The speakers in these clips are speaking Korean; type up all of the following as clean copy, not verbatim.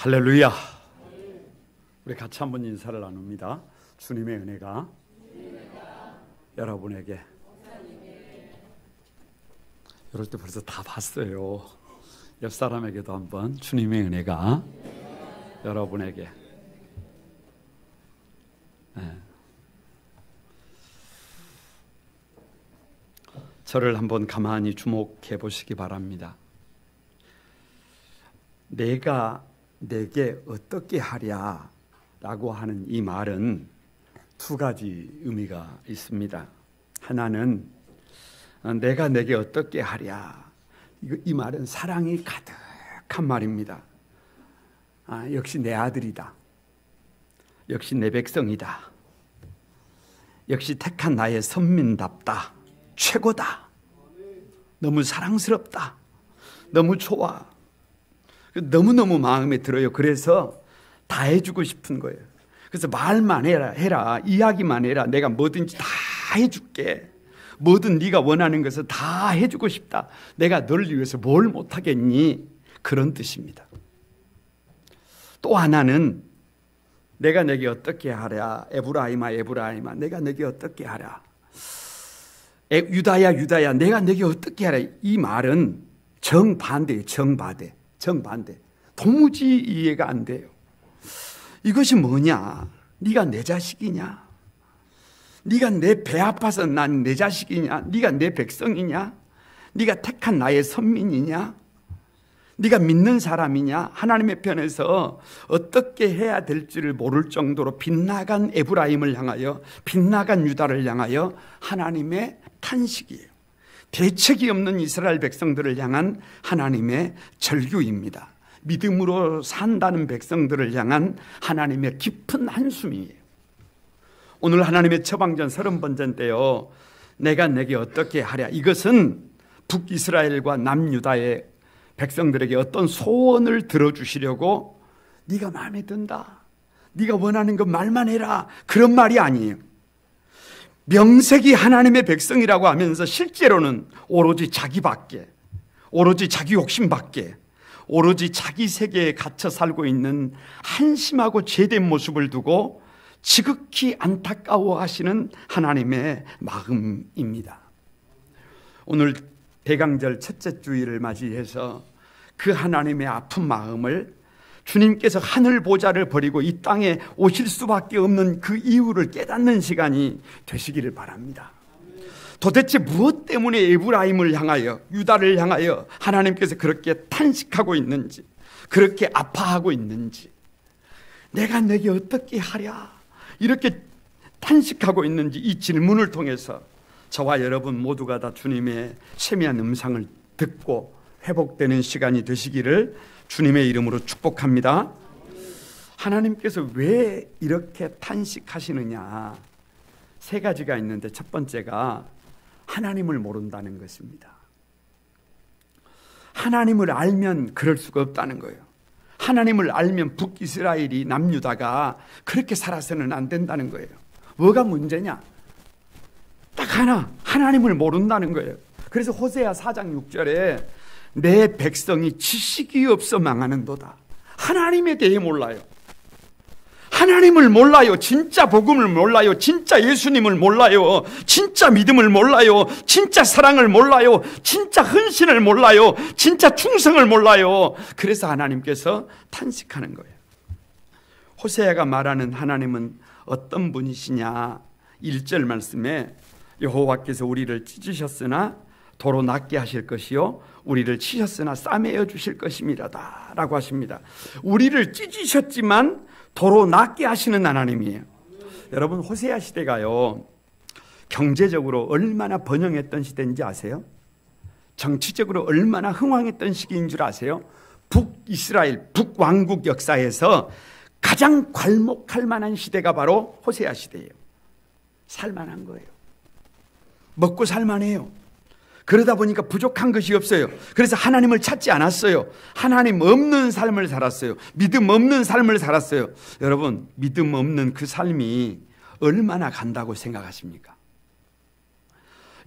할렐루야. 우리 같이 한번 인사를 나눕니다. 주님의 은혜가 여러분에게. 이럴 때 벌써 다 봤어요. 옆 사람에게도 한번 주님의 은혜가 여러분에게. 네. 저를 한번 가만히 주목해 보시기 바랍니다. 내가 내게 어떻게 하랴 라고 하는 이 말은 두 가지 의미가 있습니다. 하나는 내가 내게 어떻게 하랴, 이 말은 사랑이 가득한 말입니다. 역시 내 아들이다, 역시 내 백성이다, 역시 택한 나의 선민답다, 최고다, 너무 사랑스럽다, 너무 좋아, 너무너무 마음에 들어요. 그래서 다 해주고 싶은 거예요. 그래서 말만 해라, 이야기만 해라, 내가 뭐든지 다 해줄게, 뭐든 네가 원하는 것을 다 해주고 싶다, 내가 너를 위해서 뭘 못하겠니, 그런 뜻입니다. 또 하나는 내가 내게 어떻게 하랴, 에브라임아 내가 내게 어떻게 하랴, 유다야 내가 내게 어떻게 하랴, 이 말은 정반대예요. 정반대. 도무지 이해가 안 돼요. 이것이 뭐냐? 네가 내 자식이냐? 네가 내 배 아파서 난 내 자식이냐? 네가 내 백성이냐? 네가 택한 나의 선민이냐? 네가 믿는 사람이냐? 하나님의 편에서 어떻게 해야 될지를 모를 정도로 빗나간 에브라임을 향하여, 빗나간 유다를 향하여 하나님의 탄식이에요. 대책이 없는 이스라엘 백성들을 향한 하나님의 절규입니다. 믿음으로 산다는 백성들을 향한 하나님의 깊은 한숨이에요. 오늘 하나님의 처방전 30번째 때요, 내가 내게 어떻게 하랴, 이것은 북이스라엘과 남유다의 백성들에게 어떤 소원을 들어주시려고 네가 마음에 든다, 네가 원하는 거 말만 해라, 그런 말이 아니에요. 명색이 하나님의 백성이라고 하면서 실제로는 오로지 자기밖에, 오로지 자기 욕심밖에, 오로지 자기 세계에 갇혀 살고 있는 한심하고 죄된 모습을 두고 지극히 안타까워하시는 하나님의 마음입니다. 오늘 대강절 첫째 주일을 맞이해서 그 하나님의 아픈 마음을, 주님께서 하늘 보좌를 버리고 이 땅에 오실 수밖에 없는 그 이유를 깨닫는 시간이 되시기를 바랍니다. 도대체 무엇 때문에 에브라임을 향하여, 유다를 향하여 하나님께서 그렇게 탄식하고 있는지, 그렇게 아파하고 있는지, 내가 내게 어떻게 하랴 이렇게 탄식하고 있는지, 이 질문을 통해서 저와 여러분 모두가 다 주님의 세미한 음성을 듣고 회복되는 시간이 되시기를 주님의 이름으로 축복합니다. 하나님께서 왜 이렇게 탄식하시느냐, 세 가지가 있는데 첫 번째가 하나님을 모른다는 것입니다. 하나님을 알면 그럴 수가 없다는 거예요. 하나님을 알면 북이스라엘이, 남유다가 그렇게 살아서는 안 된다는 거예요. 뭐가 문제냐? 딱 하나, 하나님을 모른다는 거예요. 그래서 호세아 4장 6절에 내 백성이 지식이 없어 망하는도다. 하나님에 대해 몰라요. 하나님을 몰라요. 진짜 복음을 몰라요. 진짜 예수님을 몰라요. 진짜 믿음을 몰라요. 진짜 사랑을 몰라요. 진짜 헌신을 몰라요. 진짜 충성을 몰라요. 그래서 하나님께서 탄식하는 거예요. 호세아가 말하는 하나님은 어떤 분이시냐, 1절 말씀에 여호와께서 우리를 찢으셨으나 도로 낫게 하실 것이요 우리를 치셨으나 싸매어 주실 것임이라다 라고 하십니다. 우리를 찢으셨지만 도로 낫게 하시는 하나님이에요. 여러분, 호세아 시대가요, 경제적으로 얼마나 번영했던 시대인지 아세요? 정치적으로 얼마나 흥왕했던 시기인 줄 아세요? 북이스라엘, 북왕국 역사에서 가장 괄목할 만한 시대가 바로 호세아 시대예요. 살만한 거예요. 먹고 살만해요. 그러다 보니까 부족한 것이 없어요. 그래서 하나님을 찾지 않았어요. 하나님 없는 삶을 살았어요. 믿음 없는 삶을 살았어요. 여러분, 믿음 없는 그 삶이 얼마나 간다고 생각하십니까?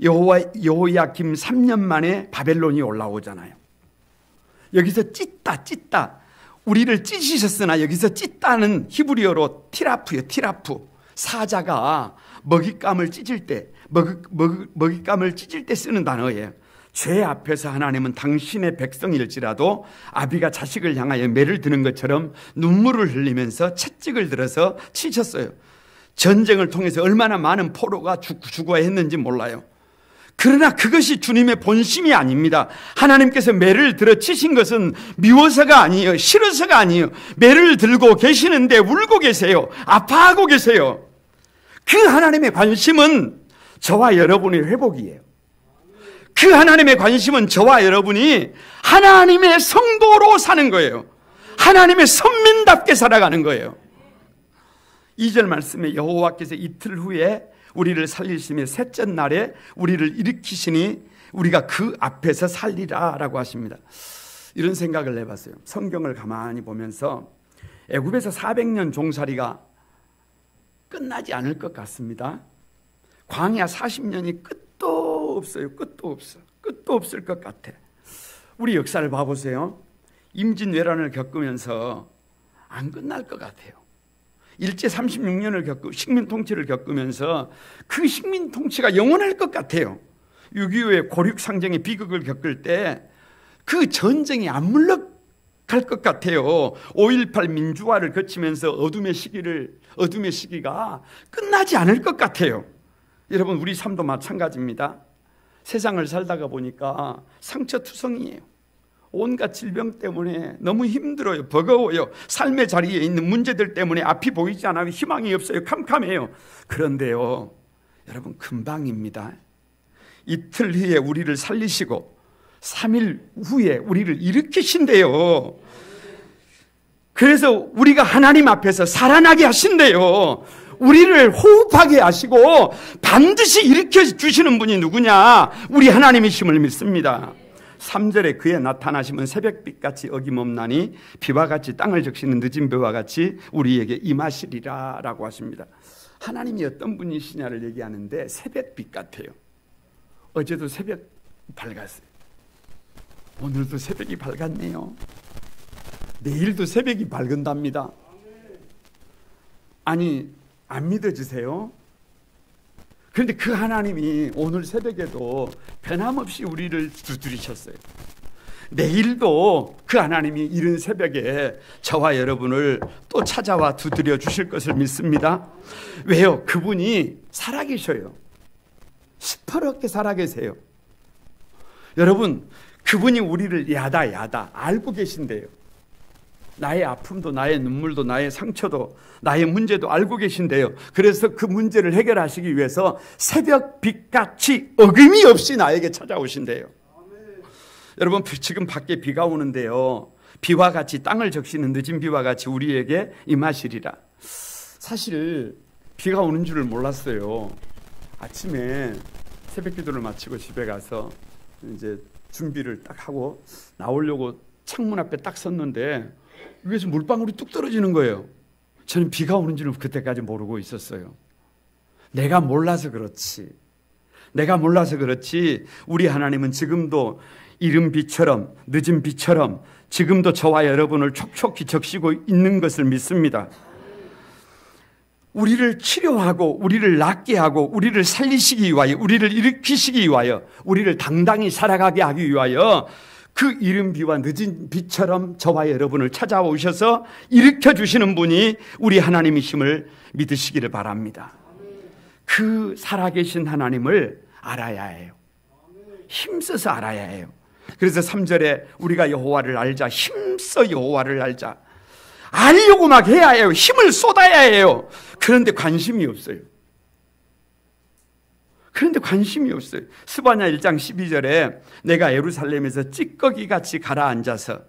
여호야김 3년 만에 바벨론이 올라오잖아요. 여기서 찢다 우리를 찢으셨으나 여기서 찢다는 히브리어로 티라프요. 티라프. 사자가 먹잇감을 찢을 때 먹잇감을 찢을 때 쓰는 단어예요. 죄 앞에서 하나님은 당신의 백성일지라도 아비가 자식을 향하여 매를 드는 것처럼 눈물을 흘리면서 채찍을 들어서 치셨어요. 전쟁을 통해서 얼마나 많은 포로가 죽어야 했는지 몰라요. 그러나 그것이 주님의 본심이 아닙니다. 하나님께서 매를 들어 치신 것은 미워서가 아니에요. 싫어서가 아니에요. 매를 들고 계시는데 울고 계세요. 아파하고 계세요. 그 하나님의 관심은 저와 여러분의 회복이에요. 그 하나님의 관심은 저와 여러분이 하나님의 성도로 사는 거예요. 하나님의 선민답게 살아가는 거예요. 2절 말씀에 여호와께서 이틀 후에 우리를 살리시며 셋째 날에 우리를 일으키시니 우리가 그 앞에서 살리라 라고 하십니다. 이런 생각을 해봤어요. 성경을 가만히 보면서 애굽에서 400년 종살이가 끝나지 않을 것 같습니다. 광야 40년이 끝도 없어요. 끝도 없어. 끝도 없을 것 같아. 우리 역사를 봐보세요. 임진왜란을 겪으면서 안 끝날 것 같아요. 일제 36년을 겪고 식민통치를 겪으면서 그 식민통치가 영원할 것 같아요. 6.25의 고륙상정의 비극을 겪을 때 그 전쟁이 안 물러갈 것 같아요. 5.18 민주화를 거치면서 어둠의 시기가 끝나지 않을 것 같아요. 여러분, 우리 삶도 마찬가지입니다. 세상을 살다가 보니까 상처투성이에요. 온갖 질병 때문에 너무 힘들어요. 버거워요. 삶의 자리에 있는 문제들 때문에 앞이 보이지 않아요. 희망이 없어요. 캄캄해요. 그런데요, 여러분, 금방입니다. 이틀 후에 우리를 살리시고 3일 후에 우리를 일으키신대요. 그래서 우리가 하나님 앞에서 살아나게 하신대요. 우리를 호흡하게 하시고 반드시 일으켜 주시는 분이 누구냐? 우리 하나님이심을 믿습니다. 3절에 그의 나타나심은 새벽빛같이 어김없나니 비와 같이 땅을 적시는 늦은 비와 같이 우리에게 임하시리라 라고 하십니다. 하나님이 어떤 분이시냐를 얘기하는데 새벽빛 같아요. 어제도 새벽 밝았어요. 오늘도 새벽이 밝았네요. 내일도 새벽이 밝은답니다. 아니, 안 믿어지세요? 그런데 그 하나님이 오늘 새벽에도 변함없이 우리를 두드리셨어요. 내일도 그 하나님이 이른 새벽에 저와 여러분을 또 찾아와 두드려 주실 것을 믿습니다. 왜요? 그분이 살아계셔요. 시퍼렇게 살아계세요. 여러분, 그분이 우리를 야다 알고 계신대요. 나의 아픔도 나의 눈물도 나의 상처도 나의 문제도 알고 계신대요. 그래서 그 문제를 해결하시기 위해서 새벽 빛같이 어김이 없이 나에게 찾아오신대요. 아멘. 여러분, 지금 밖에 비가 오는데요, 비와 같이 땅을 적시는 늦은 비와 같이 우리에게 임하시리라. 사실 비가 오는 줄을 몰랐어요. 아침에 새벽 기도를 마치고 집에 가서 이제 준비를 딱 하고 나오려고 창문 앞에 딱 섰는데 위에서 물방울이 뚝 떨어지는 거예요. 저는 비가 오는 줄은 그때까지 모르고 있었어요. 내가 몰라서 그렇지 우리 하나님은 지금도 이른 비처럼 늦은 비처럼 지금도 저와 여러분을 촉촉히 적시고 있는 것을 믿습니다. 우리를 치료하고 우리를 낫게 하고 우리를 살리시기 위하여 우리를 일으키시기 위하여 우리를 당당히 살아가게 하기 위하여 그 이른 비와 늦은 비처럼 저와 여러분을 찾아오셔서 일으켜 주시는 분이 우리 하나님이심을 믿으시기를 바랍니다. 그 살아계신 하나님을 알아야 해요. 힘써서 알아야 해요. 그래서 3절에 우리가 여호와를 알자, 힘써 여호와를 알자. 알려고 막 해야 해요. 힘을 쏟아야 해요. 그런데 관심이 없어요. 스바냐 1장 12절에 내가 예루살렘에서 찌꺼기같이 가라앉아서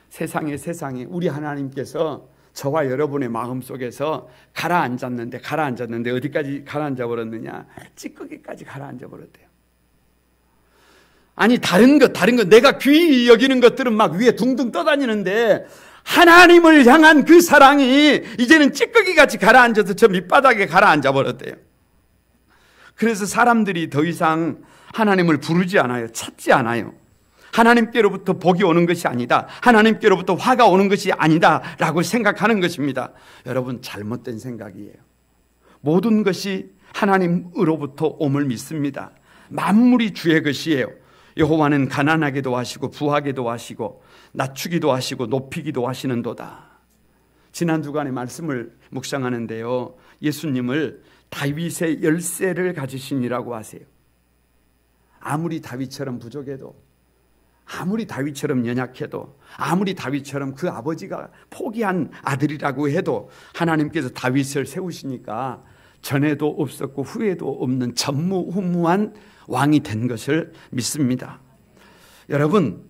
세상에 우리 하나님께서 저와 여러분의 마음속에서 가라앉았는데 어디까지 가라앉아 버렸느냐? 찌꺼기까지 가라앉아 버렸대요. 아니, 다른 것 내가 귀히 여기는 것들은 막 위에 둥둥 떠다니는데 하나님을 향한 그 사랑이 이제는 찌꺼기같이 가라앉아서 저 밑바닥에 가라앉아 버렸대요. 그래서 사람들이 더 이상 하나님을 부르지 않아요. 찾지 않아요. 하나님께로부터 복이 오는 것이 아니다, 하나님께로부터 화가 오는 것이 아니다 라고 생각하는 것입니다. 여러분, 잘못된 생각이에요. 모든 것이 하나님으로부터 옴을 믿습니다. 만물이 주의 것이에요. 여호와는 가난하게도 하시고 부하게도 하시고 낮추기도 하시고 높이기도 하시는도다. 지난 주간에 말씀을 묵상하는데요, 예수님을 다윗의 열쇠를 가지신이라고 하세요. 아무리 다윗처럼 부족해도, 아무리 다윗처럼 연약해도, 아무리 다윗처럼 그 아버지가 포기한 아들이라고 해도 하나님께서 다윗을 세우시니까 전에도 없었고 후에도 없는 전무후무한 왕이 된 것을 믿습니다. 여러분,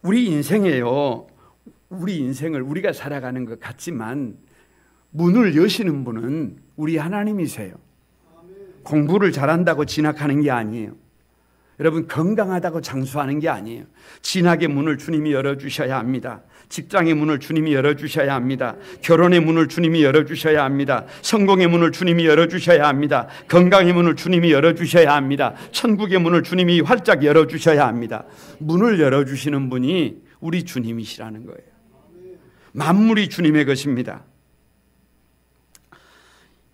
우리 인생에요, 우리 인생을 우리가 살아가는 것 같지만 문을 여시는 분은 우리 하나님이세요. 공부를 잘한다고 진학하는 게 아니에요. 여러분, 건강하다고 장수하는 게 아니에요. 진학의 문을 주님이 열어주셔야 합니다. 직장의 문을 주님이 열어주셔야 합니다. 결혼의 문을 주님이 열어주셔야 합니다. 성공의 문을 주님이 열어주셔야 합니다. 건강의 문을 주님이 열어주셔야 합니다. 천국의 문을 주님이 활짝 열어주셔야 합니다. 문을 열어주시는 분이 우리 주님이시라는 거예요. 만물이 주님의 것입니다.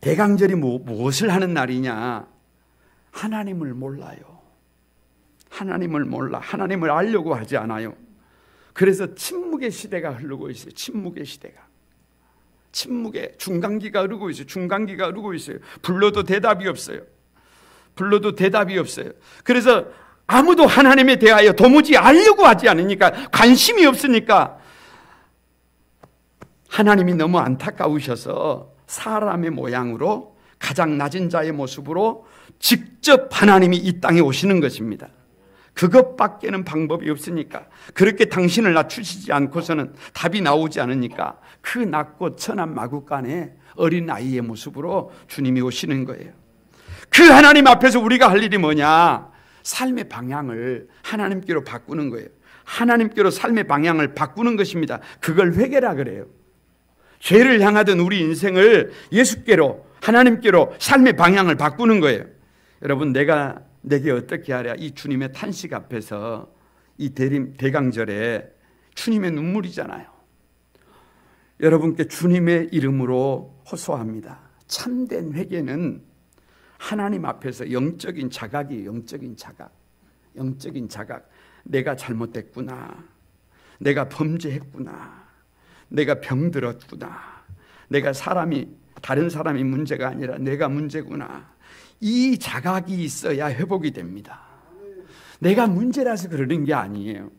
대강절이 무엇을 하는 날이냐? 하나님을 몰라요. 하나님을 몰라. 하나님을 알려고 하지 않아요. 그래서 침묵의 시대가 흐르고 있어요. 침묵의 시대가. 침묵의 중간기가 흐르고 있어요. 중간기가 흐르고 있어요. 불러도 대답이 없어요. 불러도 대답이 없어요. 그래서 아무도 하나님에 대하여 도무지 알려고 하지 않으니까, 관심이 없으니까 하나님이 너무 안타까우셔서 사람의 모양으로 가장 낮은 자의 모습으로 직접 하나님이 이 땅에 오시는 것입니다. 그것밖에는 방법이 없으니까, 그렇게 당신을 낮추시지 않고서는 답이 나오지 않으니까 그 낮고 천한 마구간에 어린 아이의 모습으로 주님이 오시는 거예요. 그 하나님 앞에서 우리가 할 일이 뭐냐? 삶의 방향을 하나님께로 바꾸는 거예요. 하나님께로 삶의 방향을 바꾸는 것입니다. 그걸 회개라 그래요. 죄를 향하던 우리 인생을 예수께로, 하나님께로 삶의 방향을 바꾸는 거예요. 여러분, 내가 내게 어떻게 하랴? 이 주님의 탄식 앞에서, 이 대강절에 주님의 눈물이잖아요. 여러분께 주님의 이름으로 호소합니다. 참된 회개는 하나님 앞에서 영적인 자각이에요. 영적인 자각. 영적인 자각. 내가 잘못됐구나. 내가 범죄했구나. 내가 병들었구나. 내가 다른 사람이 문제가 아니라 내가 문제구나. 이 자각이 있어야 회복이 됩니다. 내가 문제라서 그러는 게 아니에요.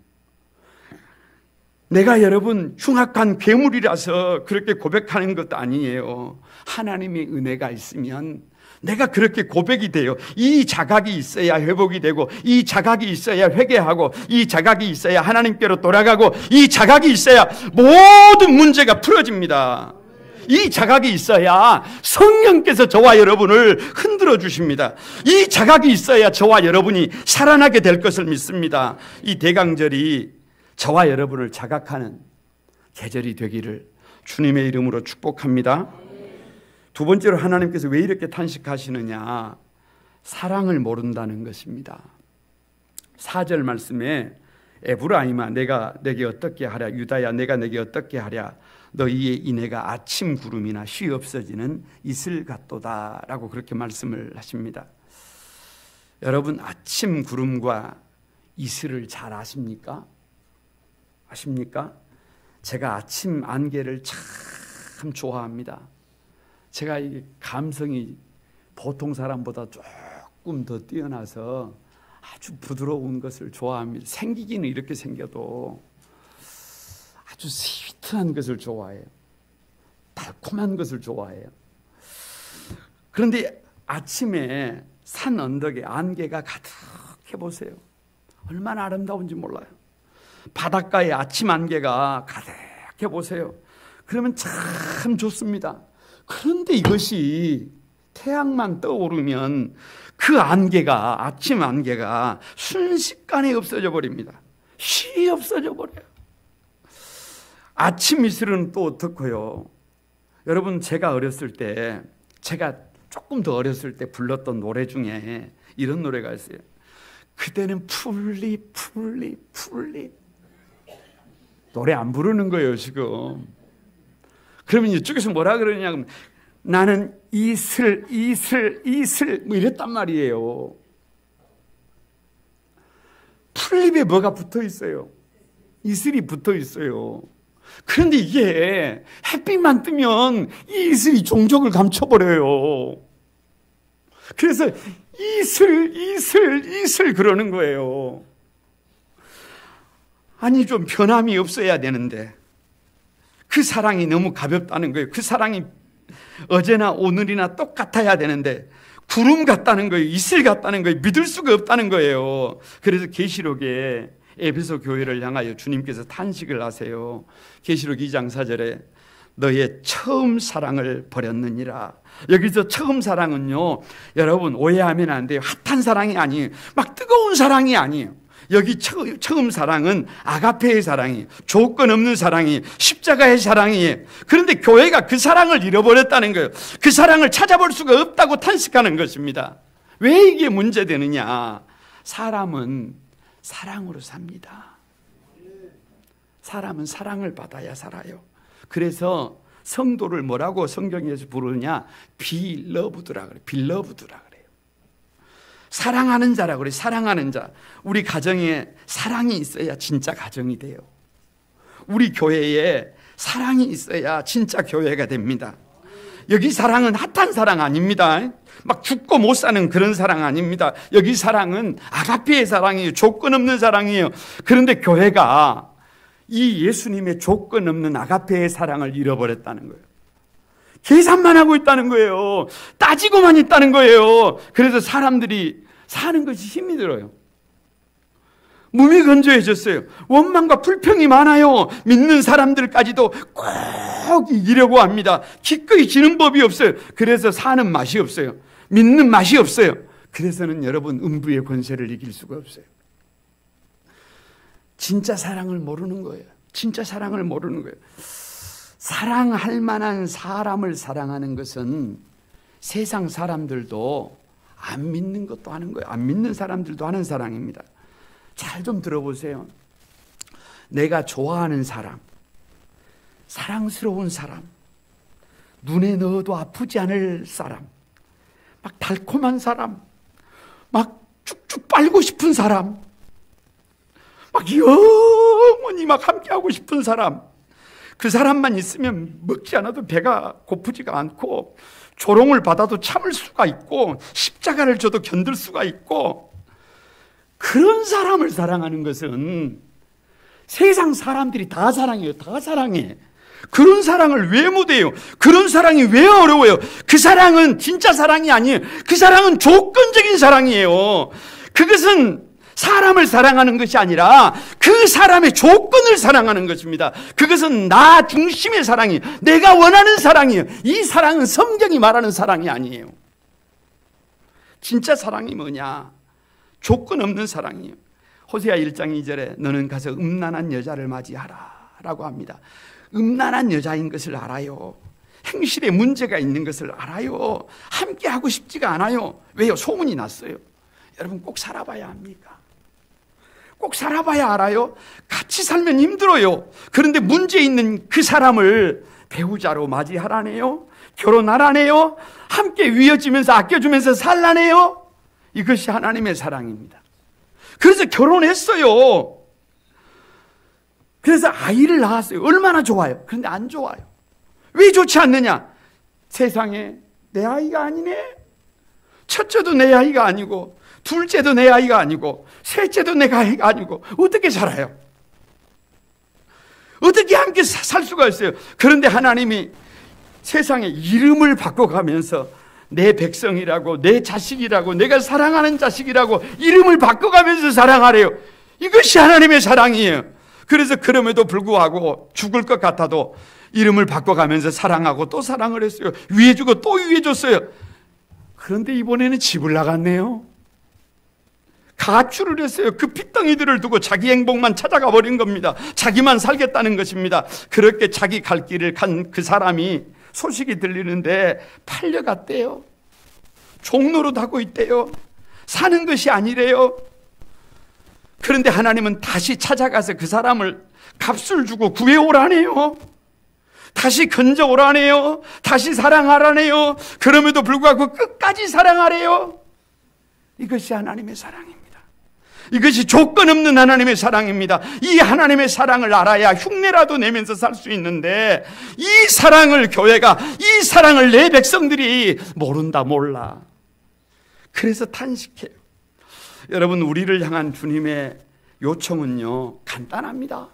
내가 여러분 흉악한 괴물이라서 그렇게 고백하는 것도 아니에요. 하나님의 은혜가 있으면 내가 그렇게 고백이 돼요. 이 자각이 있어야 회복이 되고, 이 자각이 있어야 회개하고, 이 자각이 있어야 하나님께로 돌아가고, 이 자각이 있어야 모든 문제가 풀어집니다. 이 자각이 있어야 성령께서 저와 여러분을 흔들어 주십니다. 이 자각이 있어야 저와 여러분이 살아나게 될 것을 믿습니다. 이 대강절이 저와 여러분을 자각하는 계절이 되기를 주님의 이름으로 축복합니다. 두 번째로 하나님께서 왜 이렇게 탄식하시느냐? 사랑을 모른다는 것입니다. 4절 말씀에 에브라임아 내가 내게 어떻게 하랴, 유다야 내가 내게 어떻게 하랴, 너희의 인애가 아침 구름이나 쉬 없어지는 이슬 같도다 라고 그렇게 말씀을 하십니다. 여러분, 아침 구름과 이슬을 잘 아십니까? 아십니까? 제가 아침 안개를 참 좋아합니다. 제가 이 감성이 보통 사람보다 조금 더 뛰어나서 아주 부드러운 것을 좋아합니다. 생기기는 이렇게 생겨도 아주 스위트한 것을 좋아해요. 달콤한 것을 좋아해요. 그런데 아침에 산 언덕에 안개가 가득해 보세요. 얼마나 아름다운지 몰라요. 바닷가에 아침 안개가 가득해 보세요. 그러면 참 좋습니다. 그런데 이것이 태양만 떠오르면 그 안개가, 아침 안개가 순식간에 없어져 버립니다. 쉬 없어져 버려요. 아침 이슬은 또 어떻고요? 여러분, 제가 어렸을 때, 제가 조금 더 어렸을 때 불렀던 노래 중에 이런 노래가 있어요. 그때는 풀리 노래 안 부르는 거예요 지금. 그러면 이쪽에서 뭐라 그러냐면 나는 이슬 뭐 이랬단 말이에요. 풀잎에 뭐가 붙어 있어요? 이슬이 붙어 있어요. 그런데 이게 햇빛만 뜨면 이 이슬이 종족을 감춰버려요. 그래서 이슬 그러는 거예요. 아니 좀 변함이 없어야 되는데 그 사랑이 너무 가볍다는 거예요. 그 사랑이 어제나 오늘이나 똑같아야 되는데 구름 같다는 거예요. 이슬 같다는 거예요. 믿을 수가 없다는 거예요. 그래서 계시록에 에베소 교회를 향하여 주님께서 탄식을 하세요. 계시록 2장 4절에 너의 처음 사랑을 버렸느니라. 여기서 처음 사랑은요, 여러분 오해하면 안 돼요. 핫한 사랑이 아니에요. 막 뜨거운 사랑이 아니에요. 여기 처음 사랑은 아가페의 사랑이에요. 조건 없는 사랑이에요. 십자가의 사랑이에요. 그런데 교회가 그 사랑을 잃어버렸다는 거예요. 그 사랑을 찾아볼 수가 없다고 탄식하는 것입니다. 왜 이게 문제되느냐? 사람은 사랑으로 삽니다. 사람은 사랑을 받아야 살아요. 그래서 성도를 뭐라고 성경에서 부르냐? 비러브드라 그래요. 빌러브드라 그래요. 사랑하는 자라고 그래요. 사랑하는 자. 우리 가정에 사랑이 있어야 진짜 가정이 돼요. 우리 교회에 사랑이 있어야 진짜 교회가 됩니다. 여기 사랑은 핫한 사랑 아닙니다. 막 죽고 못 사는 그런 사랑 아닙니다. 여기 사랑은 아가페의 사랑이에요. 조건 없는 사랑이에요. 그런데 교회가 이 예수님의 조건 없는 아가페의 사랑을 잃어버렸다는 거예요. 계산만 하고 있다는 거예요. 따지고만 있다는 거예요. 그래서 사람들이 사는 것이 힘이 들어요. 몸이 건조해졌어요. 원망과 불평이 많아요. 믿는 사람들까지도 꼭 이기려고 합니다. 기꺼이 지는 법이 없어요. 그래서 사는 맛이 없어요. 믿는 맛이 없어요. 그래서는 여러분 음부의 권세를 이길 수가 없어요. 진짜 사랑을 모르는 거예요. 진짜 사랑을 모르는 거예요. 사랑할 만한 사람을 사랑하는 것은 세상 사람들도 안 믿는 것도 하는 거예요. 안 믿는 사람들도 하는 사랑입니다. 잘 좀 들어보세요. 내가 좋아하는 사람, 사랑스러운 사람, 눈에 넣어도 아프지 않을 사람, 막 달콤한 사람, 막 쭉쭉 빨고 싶은 사람, 막 영원히 막 함께하고 싶은 사람, 그 사람만 있으면 먹지 않아도 배가 고프지가 않고 조롱을 받아도 참을 수가 있고 십자가를 져도 견딜 수가 있고, 그런 사람을 사랑하는 것은 세상 사람들이 다 사랑해요. 다 사랑해. 그런 사랑을 왜 못해요? 그런 사랑이 왜 어려워요? 그 사랑은 진짜 사랑이 아니에요. 그 사랑은 조건적인 사랑이에요. 그것은 사람을 사랑하는 것이 아니라 그 사람의 조건을 사랑하는 것입니다. 그것은 나 중심의 사랑이에요. 내가 원하는 사랑이에요. 이 사랑은 성경이 말하는 사랑이 아니에요. 진짜 사랑이 뭐냐? 조건 없는 사랑이에요. 호세아 1장 2절에 너는 가서 음란한 여자를 맞이하라 라고 합니다. 음란한 여자인 것을 알아요. 행실에 문제가 있는 것을 알아요. 함께 하고 싶지가 않아요. 왜요? 소문이 났어요. 여러분 꼭 살아봐야 합니까? 꼭 살아봐야 알아요. 같이 살면 힘들어요. 그런데 문제 있는 그 사람을 배우자로 맞이하라네요. 결혼하라네요. 함께 위어지면서 아껴주면서 살라네요. 이것이 하나님의 사랑입니다. 그래서 결혼했어요. 그래서 아이를 낳았어요. 얼마나 좋아요. 그런데 안 좋아요. 왜 좋지 않느냐? 세상에 내 아이가 아니네. 첫째도 내 아이가 아니고 둘째도 내 아이가 아니고 셋째도 내 아이가 아니고 어떻게 살아요? 어떻게 함께 살 수가 있어요? 그런데 하나님이 세상에 이름을 바꿔가면서 내 백성이라고, 내 자식이라고, 내가 사랑하는 자식이라고 이름을 바꿔가면서 사랑하래요. 이것이 하나님의 사랑이에요. 그래서 그럼에도 불구하고 죽을 것 같아도 이름을 바꿔가면서 사랑하고 또 사랑을 했어요. 위해주고 또 위해줬어요. 그런데 이번에는 집을 나갔네요. 가출을 했어요. 그 핏덩이들을 두고 자기 행복만 찾아가 버린 겁니다. 자기만 살겠다는 것입니다. 그렇게 자기 갈 길을 간 그 사람이 소식이 들리는데 팔려갔대요. 종로로 하고 있대요. 사는 것이 아니래요. 그런데 하나님은 다시 찾아가서 그 사람을 값을 주고 구해오라네요. 다시 건져오라네요. 다시 사랑하라네요. 그럼에도 불구하고 끝까지 사랑하래요. 이것이 하나님의 사랑입니다. 이것이 조건 없는 하나님의 사랑입니다. 이 하나님의 사랑을 알아야 흉내라도 내면서 살 수 있는데, 이 사랑을 교회가, 이 사랑을 내 백성들이 모른다, 몰라. 그래서 탄식해요. 여러분, 우리를 향한 주님의 요청은요, 간단합니다.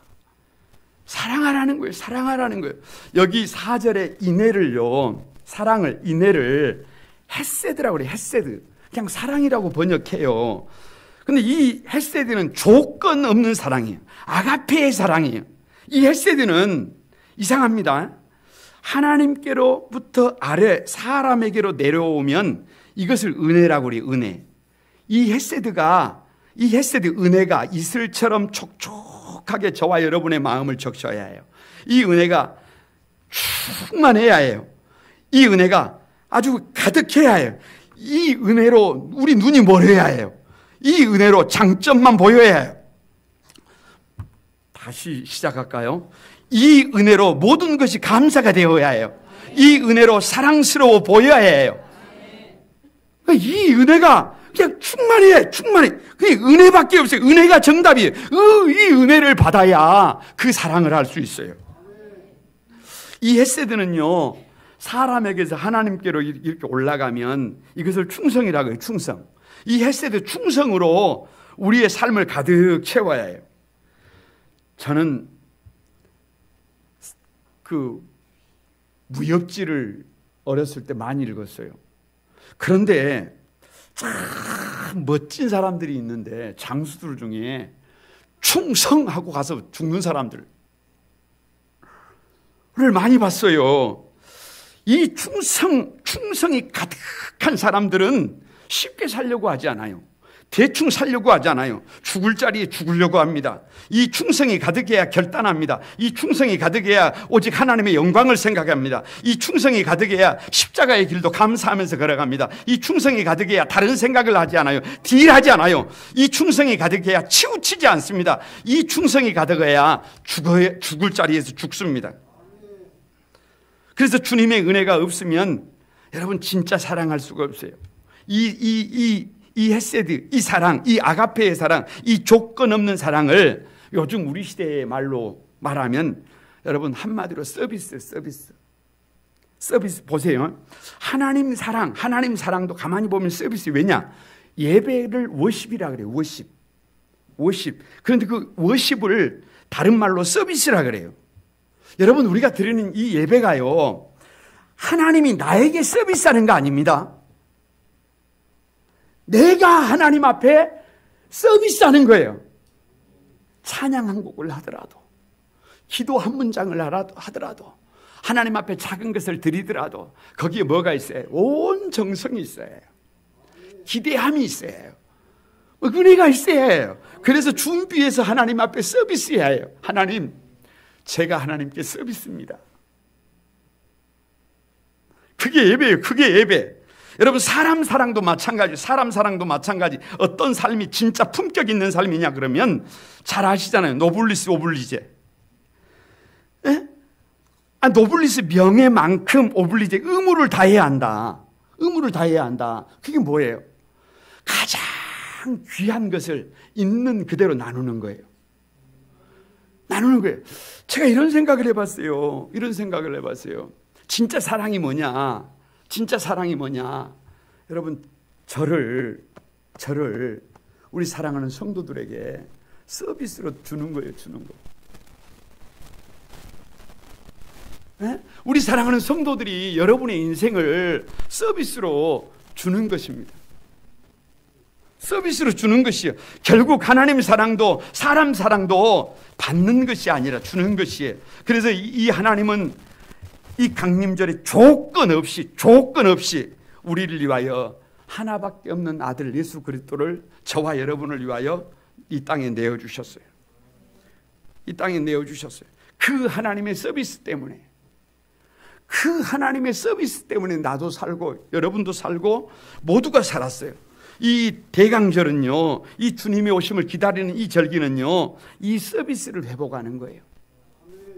사랑하라는 거예요. 사랑하라는 거예요. 여기 4절의 인애를요, 사랑을, 인애를 헤세드라고 그래요. 헤세드. 그냥 사랑이라고 번역해요. 근데 이 헤세드는 조건 없는 사랑이에요. 아가페의 사랑이에요. 이 헤세드는 이상합니다. 하나님께로부터 아래 사람에게로 내려오면 이것을 은혜라고 그래요. 은혜. 이 헤세드 은혜가 이슬처럼 촉촉하게 저와 여러분의 마음을 적셔야 해요. 이 은혜가 충만해야 해요. 이 은혜가 아주 가득해야 해요. 이 은혜로 우리 눈이 멀어야 해요. 이 은혜로 장점만 보여야 해요. 다시 시작할까요? 이 은혜로 모든 것이 감사가 되어야 해요. 이 은혜로 사랑스러워 보여야 해요. 이 은혜가 그냥 충만해. 그게 은혜밖에 없어요. 은혜가 정답이에요. 이 은혜를 받아야 그 사랑을 할 수 있어요. 이 헤세드는요, 사람에게서 하나님께로 이렇게 올라가면 이것을 충성이라고 해요. 충성. 이 헤세드 충성으로 우리의 삶을 가득 채워야 해요. 저는 그 무협지를 어렸을 때 많이 읽었어요. 그런데 참 멋진 사람들이 있는데, 장수들 중에 충성하고 가서 죽는 사람들을 많이 봤어요. 이 충성이 가득한 사람들은 쉽게 살려고 하지 않아요. 대충 살려고 하지 않아요. 죽을 자리에 죽으려고 합니다. 이 충성이 가득해야 결단합니다. 이 충성이 가득해야 오직 하나님의 영광을 생각합니다. 이 충성이 가득해야 십자가의 길도 감사하면서 걸어갑니다. 이 충성이 가득해야 다른 생각을 하지 않아요. 딜하지 않아요. 이 충성이 가득해야 치우치지 않습니다. 이 충성이 가득해야 죽을 자리에서 죽습니다. 그래서 주님의 은혜가 없으면 여러분 진짜 사랑할 수가 없어요. 이 헤세드, 이 사랑, 이 아가페의 사랑, 이 조건 없는 사랑을 요즘 우리 시대의 말로 말하면 여러분 한마디로 서비스 보세요. 하나님 사랑도 가만히 보면 서비스. 왜냐? 예배를 워십이라 그래요. 워십. 그런데 그 워십을 다른 말로 서비스라 그래요. 여러분, 우리가 드리는 이 예배가요, 하나님이 나에게 서비스하는 거 아닙니다. 내가 하나님 앞에 서비스하는 거예요. 찬양 한 곡을 하더라도, 기도 한 문장을 하더라도, 하나님 앞에 작은 것을 드리더라도 거기에 뭐가 있어요? 온 정성이 있어요. 기대함이 있어요. 은혜가 있어요. 그래서 준비해서 하나님 앞에 서비스해야 해요. 하나님, 제가 하나님께 서비스입니다. 그게 예배예요. 그게 예배. 여러분, 사람 사랑도 마찬가지. 어떤 삶이 진짜 품격 있는 삶이냐 그러면 잘 아시잖아요. 노블리스 오블리제. 노블리스 명예만큼 오블리제, 의무를 다해야 한다. 그게 뭐예요? 가장 귀한 것을 있는 그대로 나누는 거예요. 제가 이런 생각을 해봤어요. 진짜 사랑이 뭐냐? 여러분, 저를 우리 사랑하는 성도들에게 서비스로 주는 거예요. 우리 사랑하는 성도들이 여러분의 인생을 서비스로 주는 것입니다. 서비스로 주는 것이에요. 결국 하나님 사랑도 사람 사랑도 받는 것이 아니라 주는 것이에요. 그래서 이 하나님은 이 강림절에 조건 없이 우리를 위하여 하나밖에 없는 아들 예수 그리스도를, 저와 여러분을 위하여 이 땅에 내어주셨어요. 그 하나님의 서비스 때문에, 나도 살고 여러분도 살고 모두가 살았어요. 이 대강절은요, 이 주님의 오심을 기다리는 이 절기는요, 이 서비스를 회복하는 거예요.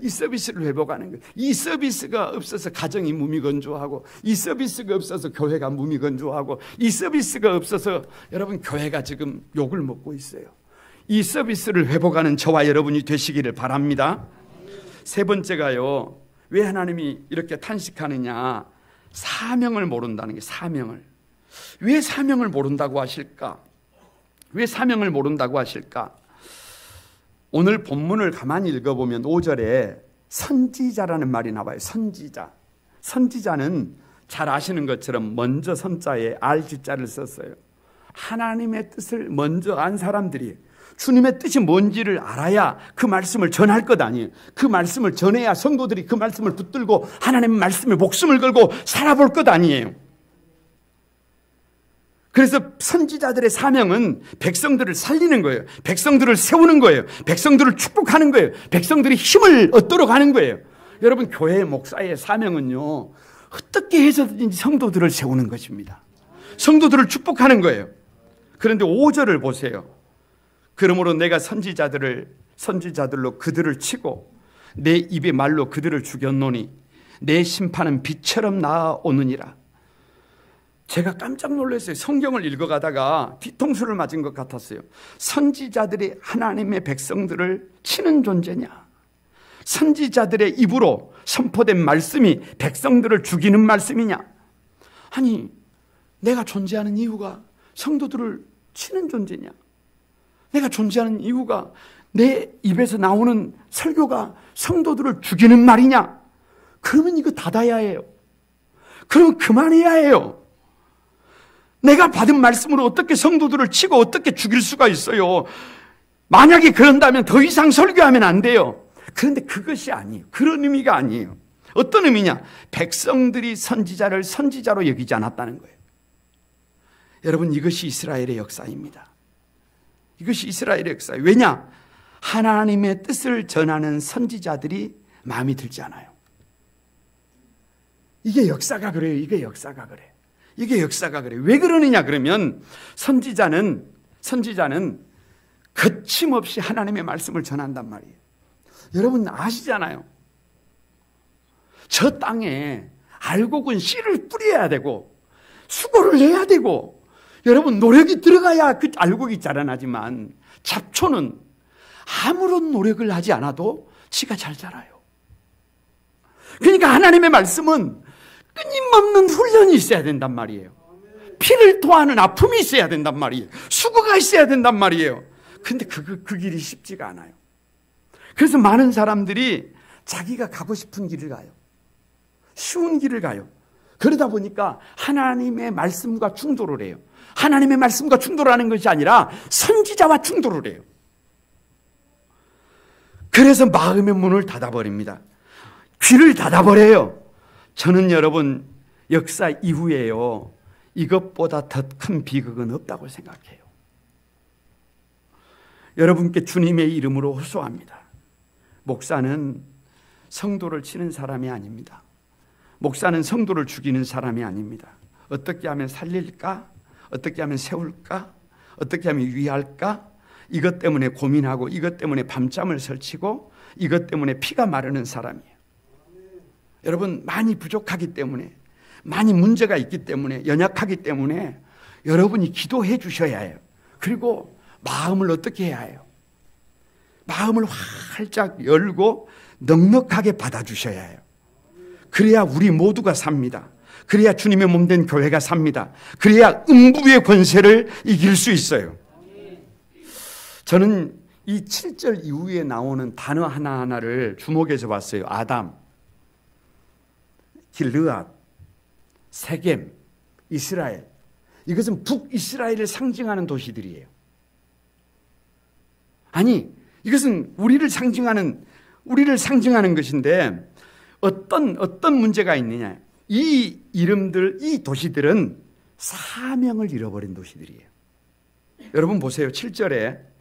이 서비스를 회복하는 거예요. 이 서비스가 없어서 가정이 무미건조하고, 이 서비스가 없어서 교회가 무미건조하고, 이 서비스가 없어서 여러분 교회가 지금 욕을 먹고 있어요. 이 서비스를 회복하는 저와 여러분이 되시기를 바랍니다. 세 번째가요, 왜 하나님이 이렇게 탄식하느냐? 사명을 모른다는 게, 사명을. 왜 사명을 모른다고 하실까? 왜 사명을 모른다고 하실까? 오늘 본문을 가만히 읽어보면 5절에 선지자라는 말이 나와요. 선지자. 선지자는 잘 아시는 것처럼 먼저 선자에 알지자를 썼어요. 하나님의 뜻을 먼저 안 사람들이 주님의 뜻이 뭔지를 알아야 그 말씀을 전할 것 아니에요. 그 말씀을 전해야 성도들이 그 말씀을 붙들고 하나님의 말씀에 목숨을 걸고 살아볼 것 아니에요. 그래서 선지자들의 사명은 백성들을 살리는 거예요. 백성들을 세우는 거예요. 백성들을 축복하는 거예요. 백성들이 힘을 얻도록 하는 거예요. 여러분, 교회 목사의 사명은요, 어떻게 해서든지 성도들을 세우는 것입니다. 성도들을 축복하는 거예요. 그런데 5절을 보세요. 그러므로 내가 선지자들로 그들을 치고 내 입의 말로 그들을 죽였노니 내 심판은 빛처럼 나아오느니라. 제가 깜짝 놀랐어요. 성경을 읽어가다가 뒤통수를 맞은 것 같았어요. 선지자들이 하나님의 백성들을 치는 존재냐? 선지자들의 입으로 선포된 말씀이 백성들을 죽이는 말씀이냐? 아니, 내가 존재하는 이유가 성도들을 치는 존재냐? 내가 존재하는 이유가 내 입에서 나오는 설교가 성도들을 죽이는 말이냐? 그러면 이거 닫아야 해요. 그러면 그만해야 해요. 내가 받은 말씀으로 어떻게 성도들을 치고 어떻게 죽일 수가 있어요? 만약에 그런다면 더 이상 설교하면 안 돼요. 그런데 그것이 아니에요. 그런 의미가 아니에요. 어떤 의미냐? 백성들이 선지자를 선지자로 여기지 않았다는 거예요. 여러분, 이것이 이스라엘의 역사입니다. 이것이 이스라엘의 역사예요. 왜냐? 하나님의 뜻을 전하는 선지자들이 마음에 들지 않아요. 이게 역사가 그래요. 이게 역사가 그래요. 이게 역사가 그래요. 왜 그러느냐 그러면 선지자는 거침없이 하나님의 말씀을 전한단 말이에요. 여러분 아시잖아요. 저 땅에 알곡은 씨를 뿌려야 되고 수고를 해야 되고 여러분 노력이 들어가야 그 알곡이 자라나지만 잡초는 아무런 노력을 하지 않아도 지가 잘 자라요. 그러니까 하나님의 말씀은 끊임없는 훈련이 있어야 된단 말이에요. 피를 토하는 아픔이 있어야 된단 말이에요. 수고가 있어야 된단 말이에요. 근데 그 길이 쉽지가 않아요. 그래서 많은 사람들이 자기가 가고 싶은 길을 가요. 쉬운 길을 가요. 그러다 보니까 하나님의 말씀과 충돌을 해요. 하나님의 말씀과 충돌하는 것이 아니라 선지자와 충돌을 해요. 그래서 마음의 문을 닫아버립니다. 귀를 닫아버려요. 저는 여러분 역사 이후에요, 이것보다 더 큰 비극은 없다고 생각해요. 여러분께 주님의 이름으로 호소합니다. 목사는 성도를 치는 사람이 아닙니다. 목사는 성도를 죽이는 사람이 아닙니다. 어떻게 하면 살릴까? 어떻게 하면 세울까? 어떻게 하면 위할까? 이것 때문에 고민하고 이것 때문에 밤잠을 설치고 이것 때문에 피가 마르는 사람이에요. 여러분 많이 부족하기 때문에, 많이 문제가 있기 때문에, 연약하기 때문에 여러분이 기도해 주셔야 해요. 그리고 마음을 어떻게 해야 해요? 마음을 활짝 열고 넉넉하게 받아주셔야 해요. 그래야 우리 모두가 삽니다. 그래야 주님의 몸된 교회가 삽니다. 그래야 음부의 권세를 이길 수 있어요. 저는 이 7절 이후에 나오는 단어 하나하나를 주목해서 봤어요. 아담, 길르앗, 세겜, 이스라엘. 이것은 북이스라엘을 상징하는 도시들이에요. 아니, 이것은 우리를 상징하는 것인데 어떤 문제가 있느냐? 이 이름들, 이 도시들은 사명을 잃어버린 도시들이에요. 여러분 보세요. 7절에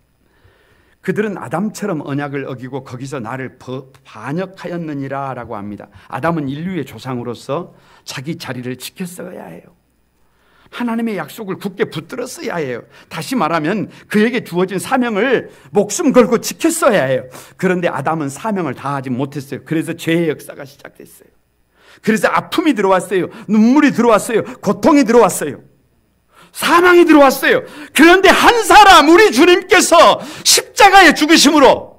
그들은 아담처럼 언약을 어기고 거기서 나를 반역하였느니라 라고 합니다. 아담은 인류의 조상으로서 자기 자리를 지켰어야 해요. 하나님의 약속을 굳게 붙들었어야 해요. 다시 말하면 그에게 주어진 사명을 목숨 걸고 지켰어야 해요. 그런데 아담은 사명을 다하지 못했어요. 그래서 죄의 역사가 시작됐어요. 그래서 아픔이 들어왔어요. 눈물이 들어왔어요. 고통이 들어왔어요. 사망이 들어왔어요. 그런데 한 사람, 우리 주님께서 십자가의 죽으심으로,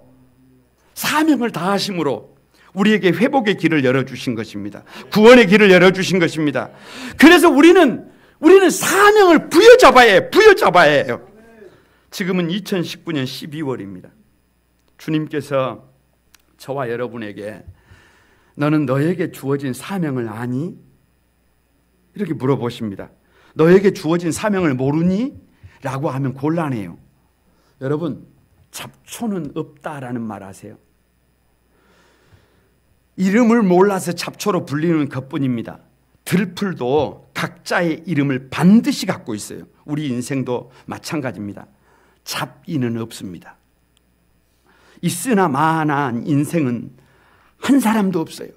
사명을 다하심으로 우리에게 회복의 길을 열어주신 것입니다. 구원의 길을 열어주신 것입니다. 그래서 우리는 사명을 부여잡아야 해요. 지금은 2019년 12월입니다. 주님께서 저와 여러분에게 너는 너에게 주어진 사명을 아니? 이렇게 물어보십니다. 너에게 주어진 사명을 모르니? 라고 하면 곤란해요. 여러분, 잡초는 없다라는 말 아세요? 이름을 몰라서 잡초로 불리는 것뿐입니다. 들풀도 각자의 이름을 반드시 갖고 있어요. 우리 인생도 마찬가지입니다. 잡이는 없습니다. 있으나 마나한 인생은 한 사람도 없어요.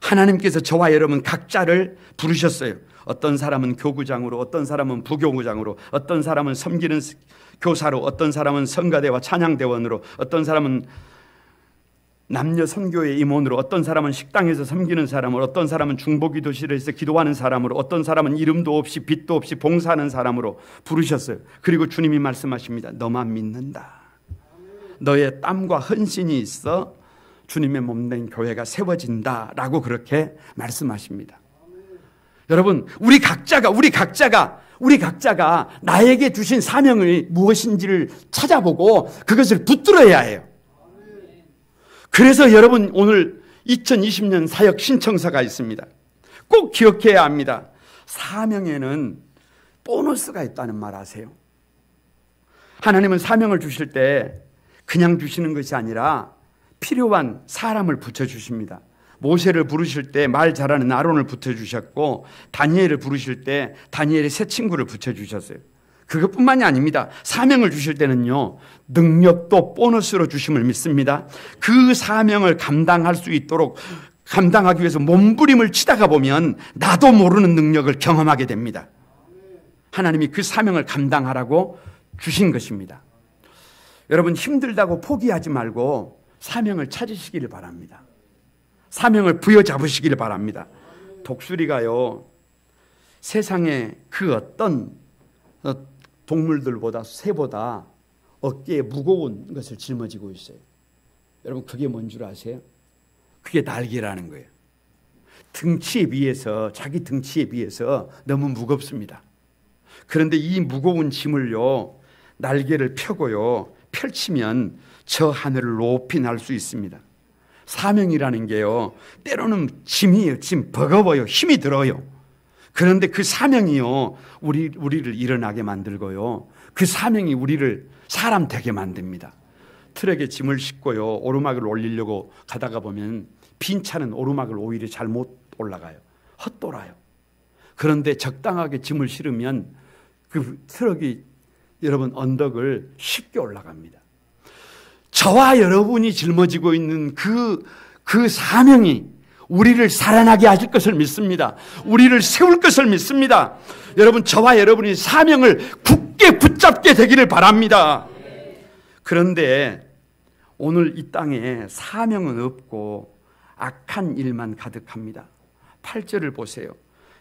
하나님께서 저와 여러분 각자를 부르셨어요. 어떤 사람은 교구장으로, 어떤 사람은 부교구장으로, 어떤 사람은 섬기는 교사로, 어떤 사람은 성가대와 찬양대원으로, 어떤 사람은 남녀 선교의 임원으로, 어떤 사람은 식당에서 섬기는 사람으로, 어떤 사람은 중보기도실에서 기도하는 사람으로, 어떤 사람은 이름도 없이 빛도 없이 봉사하는 사람으로 부르셨어요. 그리고 주님이 말씀하십니다. 너만 믿는다. 너의 땀과 헌신이 있어 주님의 몸된 교회가 세워진다라고 그렇게 말씀하십니다. 여러분, 우리 각자가 나에게 주신 사명이 무엇인지를 찾아보고 그것을 붙들어야 해요. 그래서 여러분, 오늘 2020년 사역 신청서가 있습니다. 꼭 기억해야 합니다. 사명에는 보너스가 있다는 말 아세요? 하나님은 사명을 주실 때 그냥 주시는 것이 아니라 필요한 사람을 붙여주십니다. 모세를 부르실 때 말 잘하는 아론을 붙여주셨고, 다니엘을 부르실 때 다니엘의 새 친구를 붙여주셨어요. 그것뿐만이 아닙니다. 사명을 주실 때는요, 능력도 보너스로 주심을 믿습니다. 그 사명을 감당할 수 있도록, 감당하기 위해서 몸부림을 치다가 보면 나도 모르는 능력을 경험하게 됩니다. 하나님이 그 사명을 감당하라고 주신 것입니다. 여러분, 힘들다고 포기하지 말고 사명을 찾으시기를 바랍니다. 사명을 부여잡으시기를 바랍니다. 독수리가요, 세상에 그 어떤 동물들보다, 새보다 어깨에 무거운 것을 짊어지고 있어요. 여러분, 그게 뭔 줄 아세요? 그게 날개라는 거예요. 등치에 비해서, 자기 등치에 비해서 너무 무겁습니다. 그런데 이 무거운 짐을요, 날개를 펴고요, 펼치면 저 하늘을 높이 날 수 있습니다. 사명이라는 게요, 때로는 짐이에요. 짐 버거워요. 힘이 들어요. 그런데 그 사명이요, 우리를 일어나게 만들고요, 그 사명이 우리를 사람 되게 만듭니다. 트럭에 짐을 싣고요, 오르막을 올리려고 가다가 보면 빈 차는 오르막을 오히려 잘 못 올라가요. 헛돌아요. 그런데 적당하게 짐을 실으면 그 트럭이, 여러분, 언덕을 쉽게 올라갑니다. 저와 여러분이 짊어지고 있는 그 사명이 우리를 살아나게 하실 것을 믿습니다. 우리를 세울 것을 믿습니다. 여러분, 저와 여러분이 사명을 굳게 붙잡게 되기를 바랍니다. 그런데 오늘 이 땅에 사명은 없고 악한 일만 가득합니다. 8절을 보세요.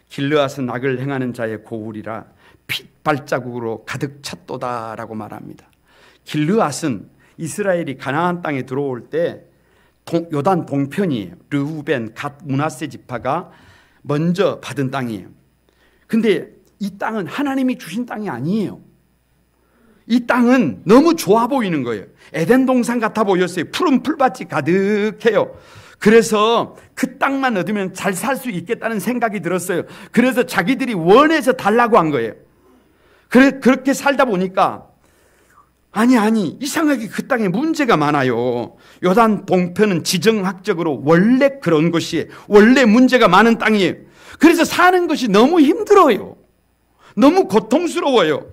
길르앗은 악을 행하는 자의 고울이라 핏 발자국으로 가득 찼도다라고 말합니다. 길르앗은 이스라엘이 가나안 땅에 들어올 때 요단 동편이에요. 르우벤, 갓, 므낫세 지파가 먼저 받은 땅이에요. 근데 이 땅은 하나님이 주신 땅이 아니에요. 이 땅은 너무 좋아 보이는 거예요. 에덴 동산 같아 보였어요. 푸른 풀밭이 가득해요. 그래서 그 땅만 얻으면 잘 살 수 있겠다는 생각이 들었어요. 그래서 자기들이 원해서 달라고 한 거예요. 그렇게 살다 보니까 아니 이상하게 그 땅에 문제가 많아요. 요단 동편은 지정학적으로 원래 그런 곳이에요. 원래 문제가 많은 땅이에요. 그래서 사는 것이 너무 힘들어요. 너무 고통스러워요.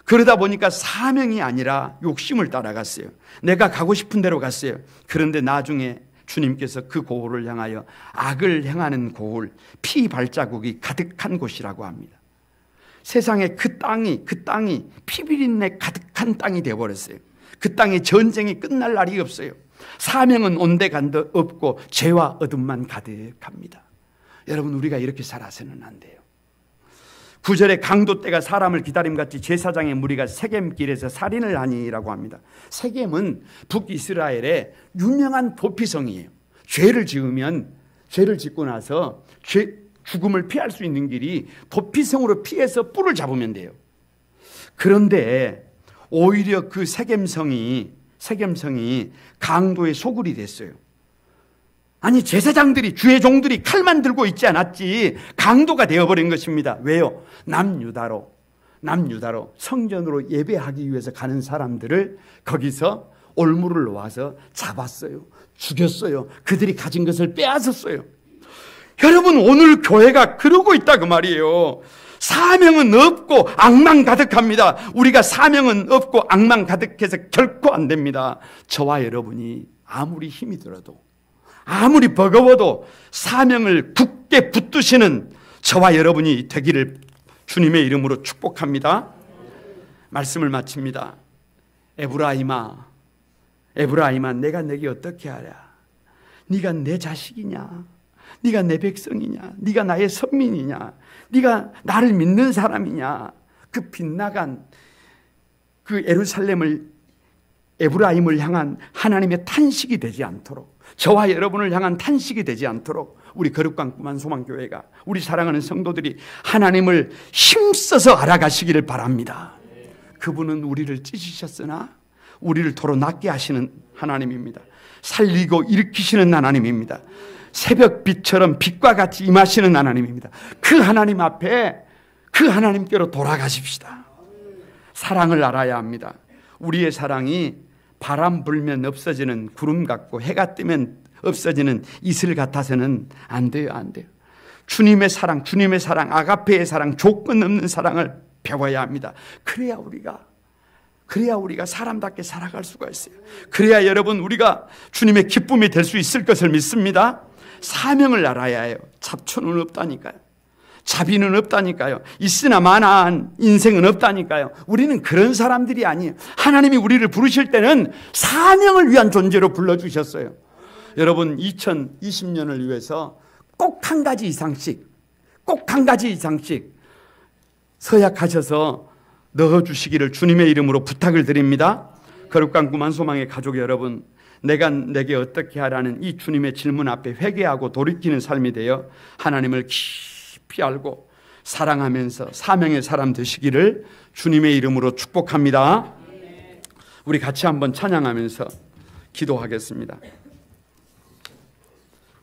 그러다 보니까 사명이 아니라 욕심을 따라갔어요. 내가 가고 싶은 대로 갔어요. 그런데 나중에 주님께서 그 고을을 향하여 악을 행하는 고을, 피 발자국이 가득한 곳이라고 합니다. 세상에 그 땅이 피비린내 가득한 땅이 되어버렸어요. 그 땅에 전쟁이 끝날 날이 없어요. 사명은 온데간데 없고 죄와 어둠만 가득합니다. 여러분, 우리가 이렇게 살아서는 안 돼요. 9절에 강도 때가 사람을 기다림같이 제사장의 무리가 세겜길에서 살인을 하니라고 합니다. 세겜은 북이스라엘의 유명한 도피성이에요. 죄를 짓고 나서 죽음을 피할 수 있는 길이 도피성으로 피해서 뿔을 잡으면 돼요. 그런데 오히려 그 세겜성이 강도의 소굴이 됐어요. 아니, 제사장들이, 주의 종들이 칼만 들고 있지 않았지 강도가 되어버린 것입니다. 왜요? 남유다로 성전으로 예배하기 위해서 가는 사람들을 거기서 올무를 놓아서 잡았어요. 죽였어요. 그들이 가진 것을 빼앗았어요. 여러분, 오늘 교회가 그러고 있다 그 말이에요. 사명은 없고 악만 가득합니다. 우리가 사명은 없고 악만 가득해서 결코 안 됩니다. 저와 여러분이 아무리 힘이 들어도, 아무리 버거워도 사명을 굳게 붙드시는 저와 여러분이 되기를 주님의 이름으로 축복합니다. 말씀을 마칩니다. 에브라임아, 내가 내게 어떻게 하랴? 네가 내 자식이냐? 네가 내 백성이냐? 네가 나의 선민이냐? 네가 나를 믿는 사람이냐? 그 빗나간 그 에브라임을 향한 하나님의 탄식이 되지 않도록, 저와 여러분을 향한 탄식이 되지 않도록 우리 거룩한 소망교회가, 우리 사랑하는 성도들이 하나님을 힘써서 알아가시기를 바랍니다. 그분은 우리를 찢으셨으나 우리를 도로 낫게 하시는 하나님입니다. 살리고 일으키시는 하나님입니다. 새벽빛처럼 빛과 같이 임하시는 하나님입니다. 그 하나님 앞에, 그 하나님께로 돌아가십시다. 사랑을 알아야 합니다. 우리의 사랑이 바람 불면 없어지는 구름 같고 해가 뜨면 없어지는 이슬 같아서는 안 돼요. 주님의 사랑, 아가페의 사랑, 조건 없는 사랑을 배워야 합니다. 그래야 우리가 사람답게 살아갈 수가 있어요. 그래야 여러분, 우리가 주님의 기쁨이 될 수 있을 것을 믿습니다. 사명을 알아야 해요. 잡초는 없다니까요. 자비는 없다니까요. 있으나 마나한 인생은 없다니까요. 우리는 그런 사람들이 아니에요. 하나님이 우리를 부르실 때는 사명을 위한 존재로 불러주셨어요. 여러분, 2020년을 위해서 꼭 한 가지 이상씩 서약하셔서 넣어주시기를 주님의 이름으로 부탁을 드립니다. 거룩한 구만소망의 가족 여러분, 내가 내게 어떻게 하라는 이 주님의 질문 앞에 회개하고 돌이키는 삶이 되어 하나님을 깊이 알고 사랑하면서 사명의 사람 되시기를 주님의 이름으로 축복합니다. 우리 같이 한번 찬양하면서 기도하겠습니다.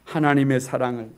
하나님의 사랑을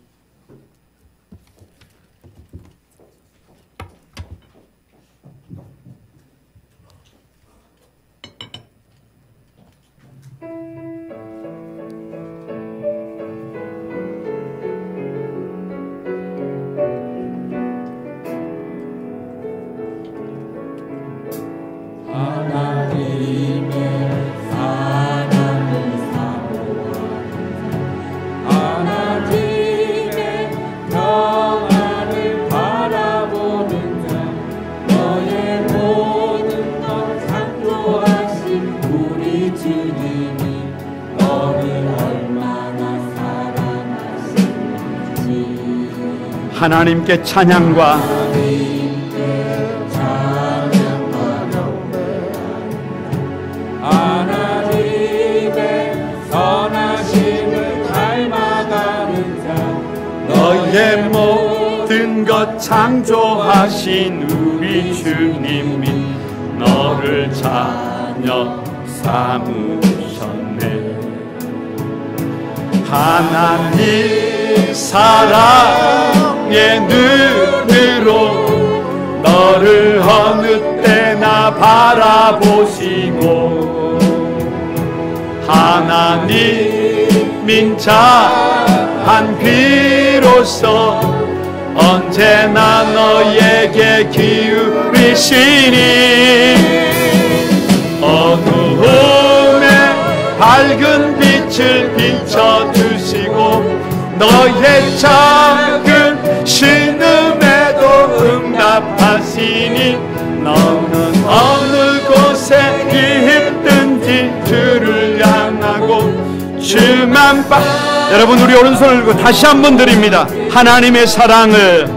하나님께 찬양과 하나님의 선하심을 닮아가는 자, 너의 모든 것 창조하신 우리 주님이 너를 자녀 삼으셨네. 하나님 사랑의 눈으로 너를 어느 때나 바라보시고 하나님인 자한 비로소 언제나 너에게 기울이시니 어두움에 밝은 빛을 비춰주시고 너의 작은 신음에도 응답하시고 하시니 너는 어느 곳에 있든지 주를 향하고 주만 여러분, 우리 오른손을 들고 다시 한번 드립니다. 하나님의 사랑을,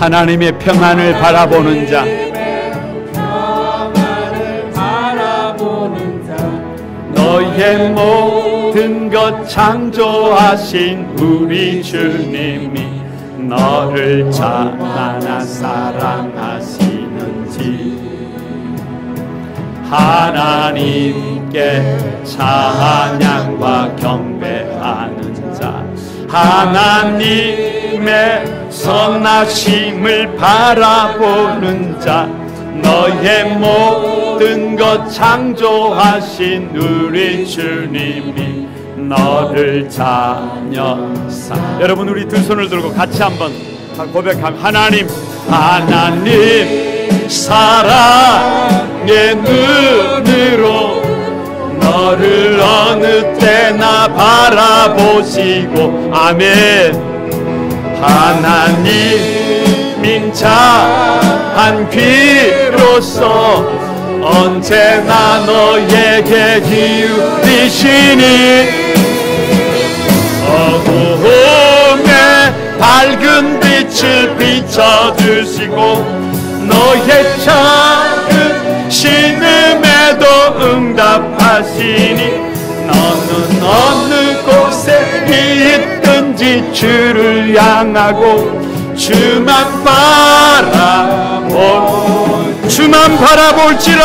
하나님의 평안을 바라보는 자, 너의 모든 것 창조하신 우리 주님이 너를 얼마나 사랑하시는지 하나님께 찬양과 경배하는 자, 하나님의 선하심을 바라보는 자, 너의 모든 것 창조하신 우리 주님이 너를 자녀사. 여러분, 우리 두 손을 들고 같이 한번 고백하면 하나님 사랑의 눈으로 너를 어느 때나 바라보시고 아멘. 하나님 인자한 귀로서 언제나 너에게 기울이시니 어두움에 밝은 빛을 비춰주시고 너의 작은 신음에도 응답하시니 너는 어느 곳에 있든지 주를 향하고 주만 바라볼지라.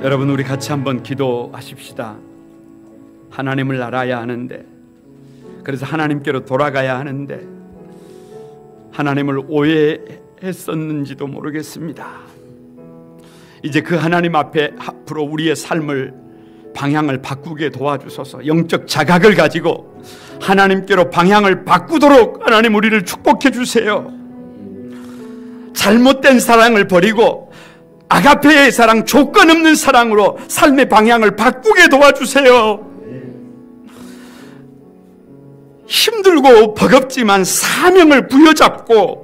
여러분, 우리 같이 한번 기도하십시다. 하나님을 알아야 하는데, 그래서 하나님께로 돌아가야 하는데 하나님을 오해했었는지도 모르겠습니다. 이제 그 하나님 앞에 앞으로 우리의 삶을 방향을 바꾸게 도와주소서. 영적 자각을 가지고 하나님께로 방향을 바꾸도록 하나님 우리를 축복해 주세요. 잘못된 사랑을 버리고 아가페의 사랑, 조건 없는 사랑으로 삶의 방향을 바꾸게 도와주세요. 힘들고 버겁지만 사명을 부여잡고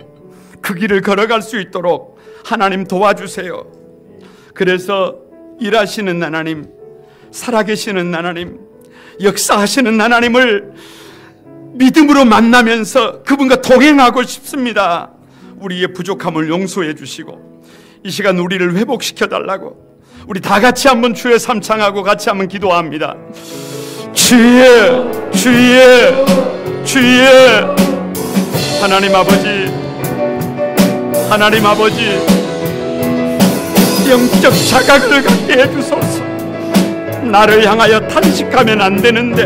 그 길을 걸어갈 수 있도록 하나님 도와주세요. 그래서 일하시는 하나님, 살아계시는 하나님, 역사하시는 하나님을 믿음으로 만나면서 그분과 동행하고 싶습니다. 우리의 부족함을 용서해 주시고 이 시간 우리를 회복시켜 달라고 우리 다 같이 한번 주의 삼창하고 같이 한번 기도합니다. 주의 하나님 아버지 영적 자각을 갖게 해주소서. 나를 향하여 탄식하면 안 되는데,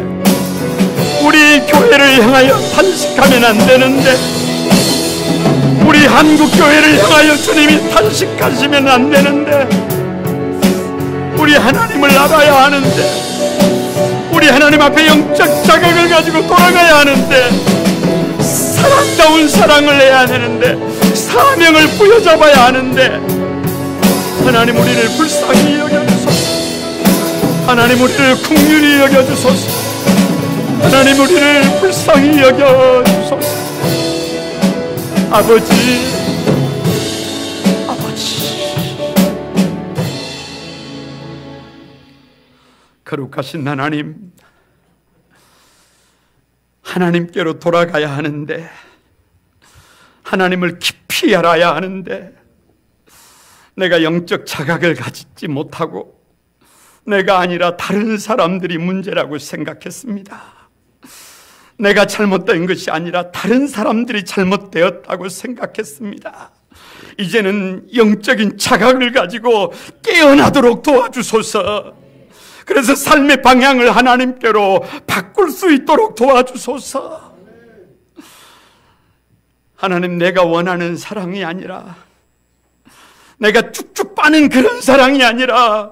우리 교회를 향하여 탄식하면 안 되는데, 우리 한국교회를 향하여 주님이 탄식하시면 안 되는데, 우리 하나님을 알아야 하는데, 우리 하나님 앞에 영적 자각을 가지고 돌아가야 하는데, 사랑다운 사랑을 해야 되는데, 사명을 부여잡아야 하는데, 하나님 우리를 불쌍히 여겨주소서. 하나님 우리를 긍휼히 여겨주소서. 하나님 우리를 불쌍히 여겨주소서. 아버지 거룩하신 하나님, 하나님께로 돌아가야 하는데, 하나님을 깊이 알아야 하는데, 내가 영적 자각을 가지지 못하고 내가 아니라 다른 사람들이 문제라고 생각했습니다. 내가 잘못된 것이 아니라 다른 사람들이 잘못되었다고 생각했습니다. 이제는 영적인 자각을 가지고 깨어나도록 도와주소서. 그래서 삶의 방향을 하나님께로 바꿀 수 있도록 도와주소서. 하나님, 내가 원하는 사랑이 아니라, 내가 쭉쭉 빠는 그런 사랑이 아니라,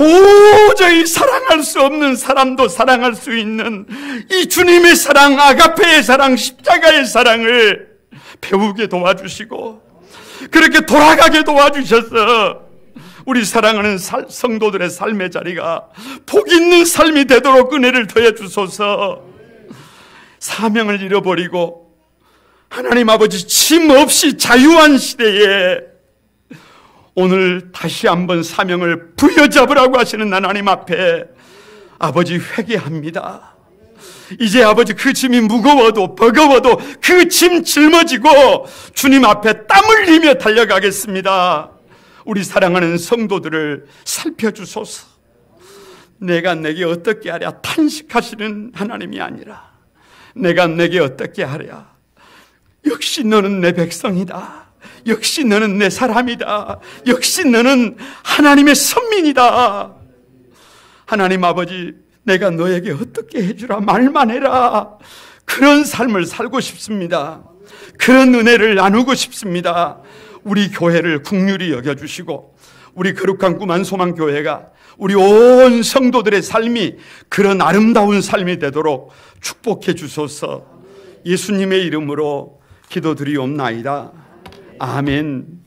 도저히 사랑할 수 없는 사람도 사랑할 수 있는 이 주님의 사랑, 아가페의 사랑, 십자가의 사랑을 배우게 도와주시고 그렇게 돌아가게 도와주셔서 우리 사랑하는 성도들의 삶의 자리가 복 있는 삶이 되도록 은혜를 더해 주소서. 사명을 잃어버리고 하나님 아버지 짐 없이 자유한 시대에 오늘 다시 한번 사명을 부여잡으라고 하시는 하나님 앞에 아버지 회개합니다. 이제 아버지 그 짐이 무거워도 버거워도 그 짐 짊어지고 주님 앞에 땀 흘리며 달려가겠습니다. 우리 사랑하는 성도들을 살펴주소서. 내가 내게 어떻게 하랴 탄식하시는 하나님이 아니라 내가 내게 어떻게 하랴 역시 너는 내 백성이다. 역시 너는 내 사람이다. 역시 너는 하나님의 선민이다. 하나님 아버지, 내가 너에게 어떻게 해주라 말만 해라. 그런 삶을 살고 싶습니다. 그런 은혜를 나누고 싶습니다. 우리 교회를 긍휼히 여겨주시고 우리 거룩한 꿈한 소망 교회가 우리 온 성도들의 삶이 그런 아름다운 삶이 되도록 축복해 주소서. 예수님의 이름으로 기도드리옵나이다. 아멘.